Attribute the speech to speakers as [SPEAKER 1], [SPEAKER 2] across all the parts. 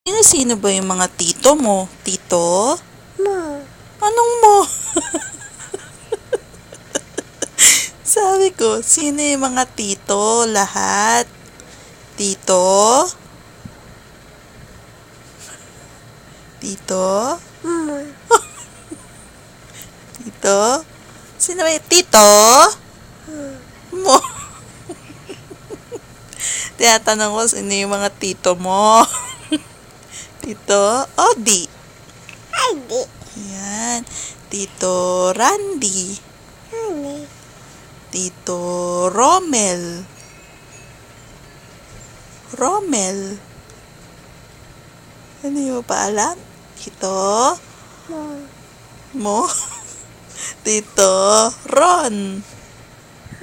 [SPEAKER 1] Sino ba yung mga tito mo? Tito?
[SPEAKER 2] Mo.
[SPEAKER 1] Anong mo? Sabi ko, sino yung mga tito? Lahat? Tito? Tito?
[SPEAKER 2] Mo.
[SPEAKER 1] Tito? Sino ba yung tito? Mo. Tinatanong ko, sino yung mga tito mo? Tito Odi.
[SPEAKER 2] Adi.
[SPEAKER 1] Yan. Tito Randy.
[SPEAKER 2] Ani.
[SPEAKER 1] Tito Romel. Romel. Ano yung pa alam? Tito
[SPEAKER 2] Mo.
[SPEAKER 1] mo? Tito Ron.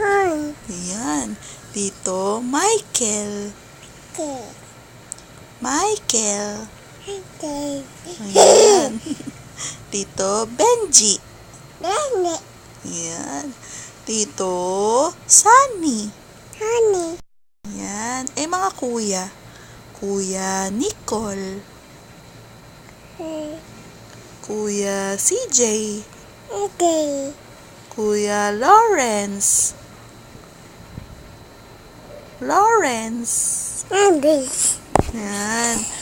[SPEAKER 2] Han.
[SPEAKER 1] Yan. Tito Michael.
[SPEAKER 2] Te.
[SPEAKER 1] Michael.
[SPEAKER 2] Ate.
[SPEAKER 1] Ayan. Tito Benji.
[SPEAKER 2] Dani.
[SPEAKER 1] Yan. Tito Sunny.
[SPEAKER 2] Hani.
[SPEAKER 1] Yan. Mga kuya. Kuya Nicole. Kuya CJ.
[SPEAKER 2] Ate.
[SPEAKER 1] Kuya Lawrence. Lawrence.
[SPEAKER 2] Adi.
[SPEAKER 1] Yan.